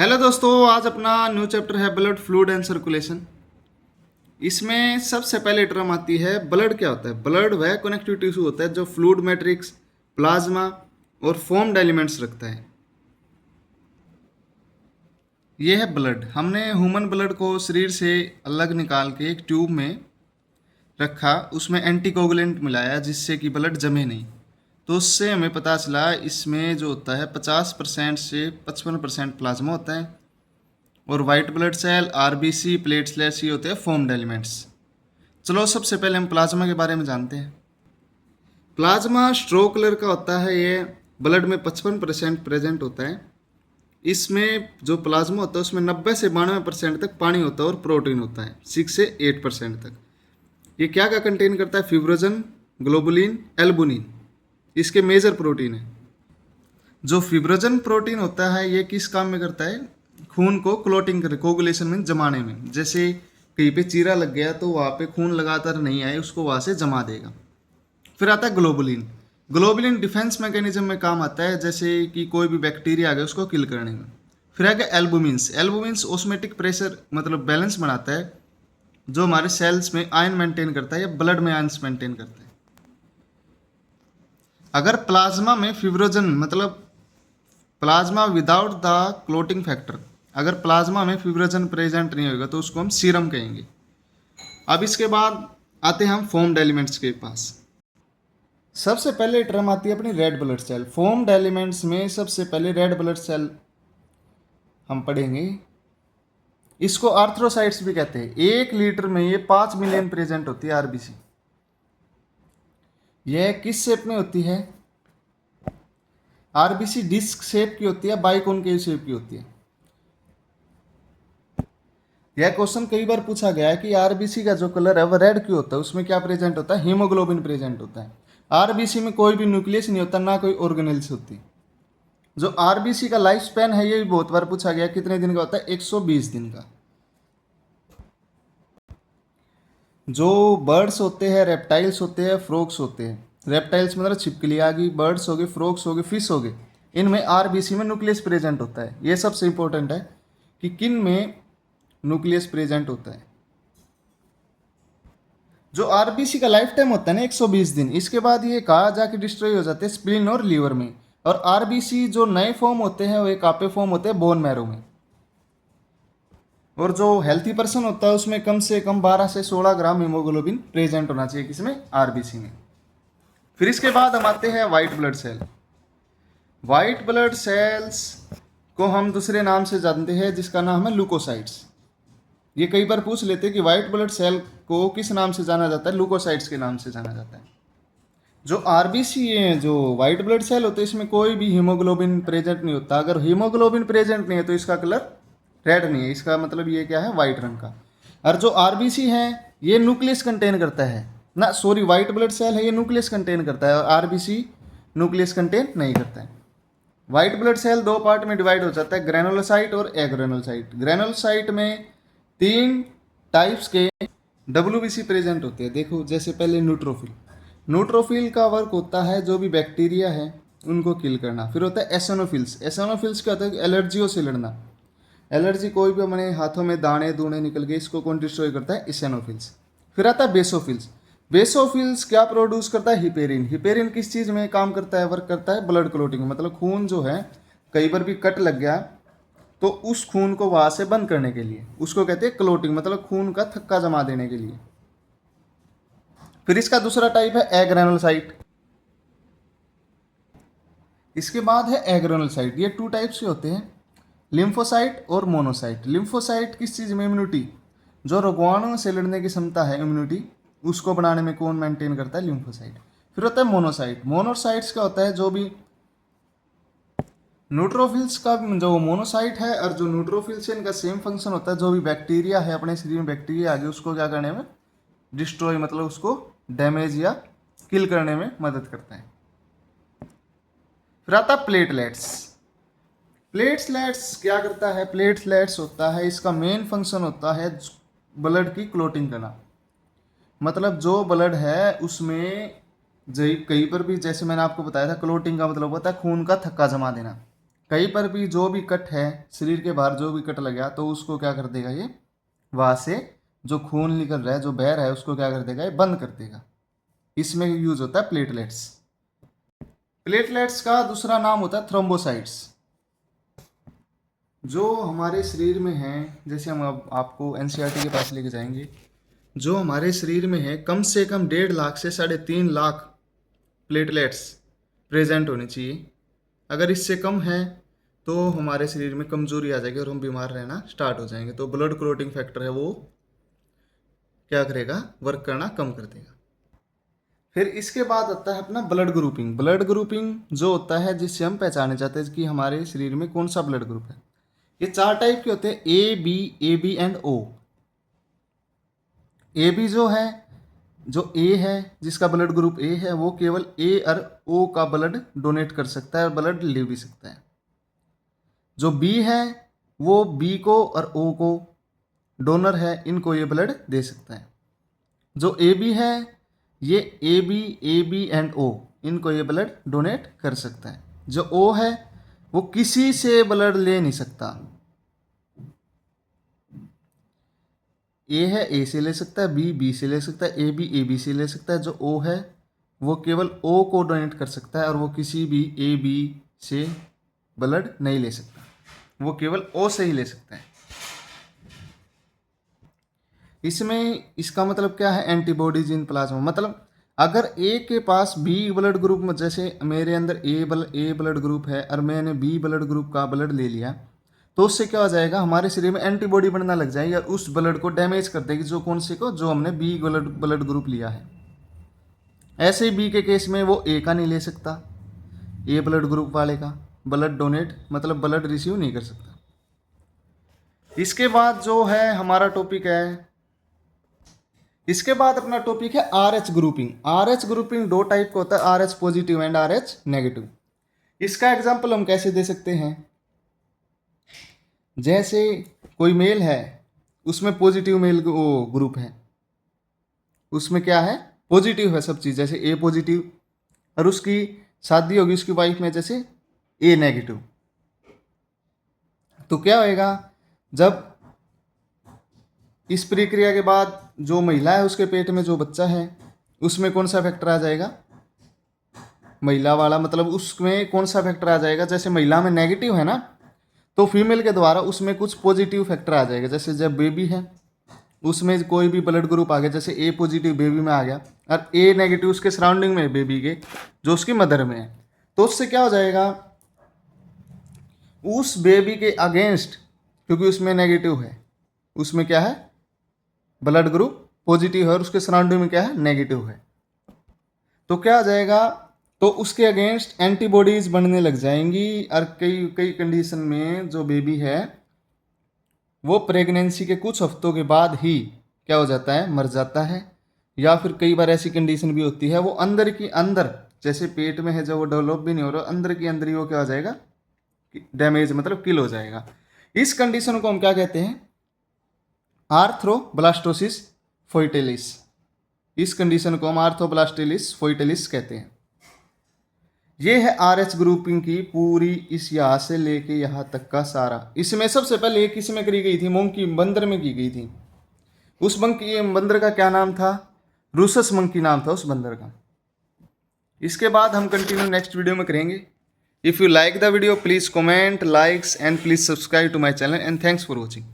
Hello दोस्तों, आज अपना न्यू चैप्टर है ब्लड फ्लूइड एंड सर्कुलेशन। इसमें सबसे पहले टर्म आती है ब्लड। क्या होता है? ब्लड वह कनेक्टिव टिश्यू होता है जो फ्लूइड मैट्रिक्स, प्लाज्मा और फोम्ड एलिमेंट्स रखता है। यह है ब्लड। हमने ह्यूमन ब्लड को शरीर से अलग निकाल के एक ट्यूब में रखा, उसमें एंटीकोगुलेंट मिलाया जिससे कि ब्लड जमे नहीं। तो उससे हमें पता चला इसमें जो होता है 50% से 55% प्लाज्मा होता है और white blood cell, RBC, platelets ये होते हैं फॉर्म्ड एलिमेंट्स। चलो सबसे पहले हम प्लाज्मा के बारे में जानते हैं। प्लाज्मा स्ट्रो कलर का होता है। ये ब्लड में 55% प्रेजेंट होता है। इसमें जो प्लाज्मा होता है उसमें 90 से 92% तक पानी होता है और प्रोटीन होता है 6 से 8% तक। ये क्या क्या कंटेन करता है? फिब्रोजन, ग्लोबुलिन, एल्बुमिन इसके मेजर प्रोटीन है। जो फिब्रोजन प्रोटीन होता है ये किस काम में करता है? खून को क्लोटिंग करे, कोगुलेशन में जमाने में। जैसे कहीं पे चीरा लग गया तो वहाँ पे खून लगातार नहीं आए, उसको वहाँ से जमा देगा। फिर आता है ग्लोबुलिन। ग्लोबुलिन डिफेंस मैकेनिज्म में काम आता है, जैसे कि कोई भी बैक्टीरिया आ गया उसको किल करने में। फिर आ गया एल्बुमिन्स। एल्बुमिन्स ऑस्मेटिक प्रेशर मतलब बैलेंस बनाता है, जो हमारे सेल्स में आयन मेंटेन करता है या ब्लड में आयन्स मेंटेन करता है। अगर प्लाज्मा में फिब्रोजन मतलब plasma without the clotting factor, अगर प्लाज्मा में फिब्रोजन प्रेजेंट नहीं होगा तो उसको हम सीरम कहेंगे। अब इसके बाद आते हैं हम फॉर्म्ड एलिमेंट्स के पास। सबसे पहले टर्म आती है अपनी red blood cell. Formed elements में सबसे पहले रेड ब्लड सेल हम पढ़ेंगे। इसको आर्थ्रोसाइट्स भी कहते हैं। 1 लीटर में ये 5 मिलियन प्रेजेंट होती है आरबीसी। यह किस शेप में होती है? आरबीसी डिस्क शेप की होती है, बाइकोनकेव शेप की होती है। यह क्वेश्चन कई बार पूछा गया है कि आरबीसी का जो कलर है वह रेड क्यों होता है, उसमें क्या प्रेजेंट होता है? हीमोग्लोबिन प्रेजेंट होता है। आरबीसी में कोई भी न्यूक्लियस नहीं होता, ना कोई ऑर्गेनेल्स होती। जो आरबीसी का लाइफ स्पैन है ये भी बहुत बार पूछा गया, कितने दिन का होता है? 120 दिन का। जो बर्ड्स होते हैं, रेप्टाइल्स होते हैं, फ्रॉग्स होते हैं। रेप्टाइल्स मतलब छिपकली आ गई, बर्ड्स हो गए, फ्रॉग्स हो गए, फिश हो गए। इनमें आरबीसी में न्यूक्लियस प्रेजेंट होता है। ये सबसे इंपॉर्टेंट है कि किन में न्यूक्लियस प्रेजेंट होता है। जो आरबीसी का लाइफ टाइम होता है ना 120 दिन, इसके बाद ये कहाँ जाके डिस्ट्रॉय हो जाते हैं? स्प्लीन और लीवर में। और आरबीसी जो नए फॉर्म होते हैं वो एक आपे फॉर्म होते हैं बोन मैरो में। और जो हेल्थी पर्सन होता है उसमें कम से कम 12 से 16 ग्राम हीमोग्लोबिन प्रेजेंट होना चाहिए, किसमें? आरबीसी में। फिर इसके बाद हम आते हैं white blood cell. White blood cells को हम दूसरे नाम से जानते हैं जिसका नाम है ल्यूकोसाइट्स। ये कई बार पूछ लेते हैं कि वाइट ब्लड सेल को किस नाम से जाना जाता है? ल्यूकोसाइट्स के नाम से जाना जाता है। जो आरबीसी है, जो वाइट ब्लड सेल होते हैं, इसमें कोई भी हीमोग्लोबिन प्रेजेंट नहीं होता। अगर हीमोग्लोबिन प्रेजेंट नहीं है तो इसका कलर रेड नहीं है, इसका मतलब ये क्या है? वाइट रंग का। और जो आरबीसी है ये न्यूक्लियस कंटेन करता है ना, सॉरी, वाइट ब्लड सेल है ये न्यूक्लियस कंटेन करता है और आरबीसी न्यूक्लियस कंटेन नहीं करता है। वाइट ब्लड सेल 2 पार्ट में डिवाइड हो जाता है, ग्रेनुलोसाइट और एग्रेनुलोसाइट। ग्रेनुलोसाइट में 3 टाइप्स के डब्ल्यूबीसी प्रेजेंट होते हैं। देखो, जैसे पहले न्यूट्रोफिल। न्यूट्रोफिल का वर्क होता है जो भी बैक्टीरिया है उनको किल करना। फिर होता है एसोनोफिल्स। एसोनोफिल्स क्या होता है? एलर्जियों से लड़ना। एलर्जी, कोई भी अपने हाथों में दाने दूने निकल गए, इसको कौन डिस्ट्रॉय करता है? एसोनोफिल्स। फिर आता है बेसोफिल्स। बेसोफिल्स क्या प्रोड्यूस करता है? हिपेरिन। हिपेरिन किस चीज़ में काम करता है? वर्क करता है ब्लड क्लोटिंग, मतलब खून जो है कई बार भी कट लग गया तो उस खून को वहां से बंद करने के लिए, उसको कहते हैं क्लोटिंग, मतलब खून का थक्का जमा देने के लिए। फिर इसका दूसरा टाइप है एग्रेनुलोसाइट। इसके बाद है एग्रेनुलोसाइट। ये 2 टाइप्स के होते हैं, लिम्फोसाइट और मोनोसाइट। लिम्फोसाइट किस चीज़ में? इम्यूनिटी, जो रोगाणुओं से लड़ने की क्षमता है, इम्यूनिटी, उसको बनाने में कौन मेंटेन करता है? लिम्फोसाइट। फिर होता है मोनोसाइट। मोनोसाइट्स का होता है जो भी न्यूट्रोफिल्स का जो मोनोसाइट है और जो न्यूट्रोफिल्स है, इनका सेम फंक्शन होता है। जो भी बैक्टीरिया है अपने शरीर में, बैक्टीरिया आ गया, उसको क्या करने में? डिस्ट्रॉय, मतलब उसको डैमेज या किल करने में मदद करता है। फिर आता है प्लेटलेट्स। प्लेटलेट्स क्या करता है? प्लेटलेट्स होता है, इसका मेन फंक्शन होता है ब्लड की क्लोटिंग करना। मतलब जो ब्लड है उसमें कहीं पर भी, जैसे मैंने आपको बताया था, क्लोटिंग का मतलब होता है खून का थक्का जमा देना। कहीं पर भी जो भी कट है, शरीर के बाहर जो भी कट लगा तो उसको क्या कर देगा, ये वहाँ से जो खून निकल रहा है, जो बह रहा है, उसको क्या कर देगा, ये बंद कर देगा। इसमें यूज होता है प्लेटलेट्स। प्लेटलेट्स का दूसरा नाम होता है थ्रोम्बोसाइट्स। जो हमारे शरीर में हैं, जैसे हम अब आपको एनसीईआरटी के पास लेके जाएंगे, जो हमारे शरीर में है कम से कम 1.5 लाख से 3.5 लाख प्लेटलेट्स प्रेजेंट होनी चाहिए। अगर इससे कम है तो हमारे शरीर में कमजोरी आ जाएगी और हम बीमार रहना स्टार्ट हो जाएंगे। तो ब्लड क्लोटिंग फैक्टर है वो क्या करेगा, वर्क करना कम कर देगा। फिर इसके बाद आता है अपना ब्लड ग्रुपिंग। ब्लड ग्रुपिंग जो होता है जिससे हम पहचाने जाते हैं कि हमारे शरीर में कौन सा ब्लड ग्रुप है। ये 4 टाइप के होते हैं, A B and O. A B जो ए है, जिसका ब्लड ग्रुप ए है, वो केवल ए और ओ का ब्लड डोनेट कर सकता है और ब्लड ले भी सकता है। जो बी है वो बी को और ओ को डोनर है, इनको ये ब्लड दे सकता है। जो ए बी है ये ए बी एंड ओ, इनको ये ब्लड डोनेट कर सकता है। जो ओ है वो किसी से ब्लड ले नहीं सकता। ए है ए से ले सकता है, बी से ले सकता है, ए बी से ले सकता है। जो ओ है वो केवल ओ को डोनेट कर सकता है और वो किसी भी ए बी से ब्लड नहीं ले सकता, वो केवल ओ से ही ले सकता है। इसमें इसका मतलब क्या है, एंटीबॉडीज इन प्लाज्मा। मतलब अगर ए के पास बी ब्लड ग्रुप में, जैसे मेरे अंदर ए ब्लड ग्रुप है और मैंने बी ब्लड ग्रुप का ब्लड ले लिया, तो उससे क्या हो जाएगा, हमारे शरीर में एंटीबॉडी बनना लग जाएगी और उस ब्लड को डैमेज कर देगी। जो कौन से को, जो हमने बी ब्लड ग्रुप लिया है। ऐसे ही बी के केस में वो ए का नहीं ले सकता, ए ब्लड ग्रुप वाले का ब्लड डोनेट मतलब ब्लड रिसीव नहीं कर सकता। इसके बाद जो है हमारा टॉपिक है, इसके बाद अपना टॉपिक है R H grouping. R H grouping 2 type का होता है, R H positive and R H negative. इसका एग्जाम्पल हम कैसे दे सकते हैं, जैसे कोई मेल है, उसमें पॉजिटिव मेल ग्रुप है, उसमें क्या है, पॉजिटिव है सब चीज़, जैसे ए पॉजिटिव, और उसकी शादी होगी उसकी वाइफ में जैसे ए नेगेटिव। तो क्या होएगा, जब इस प्रक्रिया के बाद जो महिला है उसके पेट में जो बच्चा है उसमें कौन सा फैक्टर आ जाएगा, महिला वाला, मतलब उसमें कौन सा फैक्टर आ जाएगा, जैसे महिला में नेगेटिव है ना, तो फीमेल के द्वारा उसमें कुछ पॉजिटिव फैक्टर आ जाएगा। जैसे जब बेबी है उसमें कोई भी ब्लड ग्रुप आ गया, जैसे ए पॉजिटिव बेबी में आ गया और ए नेगेटिव उसके सराउंडिंग में बेबी के, जो उसकी मदर में है, तो उससे क्या हो जाएगा, उस बेबी के अगेंस्ट, क्योंकि उसमें नेगेटिव है, उसमें क्या है, ब्लड ग्रुप पॉजिटिव है और उसके सराउंडिंग में क्या है, नेगेटिव है, तो क्या आ जाएगा, तो उसके अगेंस्ट एंटीबॉडीज बनने लग जाएंगी। और कई कई कंडीशन में जो बेबी है वो प्रेगनेंसी के कुछ हफ्तों के बाद ही क्या हो जाता है, मर जाता है। या फिर कई बार ऐसी कंडीशन भी होती है वो अंदर की अंदर, जैसे पेट में है जब वो डेवलप भी नहीं हो रहा, अंदर की अंदर ही वो क्या हो जाएगा, डैमेज मतलब किल हो जाएगा। इस कंडीशन को हम क्या कहते हैं, आर्थ्रोब्लास्टोसिस फोइटेलिस। इस कंडीशन को हम आर्थ्रोब्लास्टोसिस फोइटेलिस कहते हैं। ये है आर एच ग्रुपिंग की पूरी, इस यहाँ से लेके यहाँ तक का सारा। इसमें सबसे पहले एक इसमें करी गई थी, मंकी बंदर में की गई थी। उस बंदर का क्या नाम था, रूसस मंकी नाम था उस बंदर का। इसके बाद हम कंटिन्यू नेक्स्ट वीडियो में करेंगे। If you like the video please comment, likes and please subscribe to my channel and thanks for watching.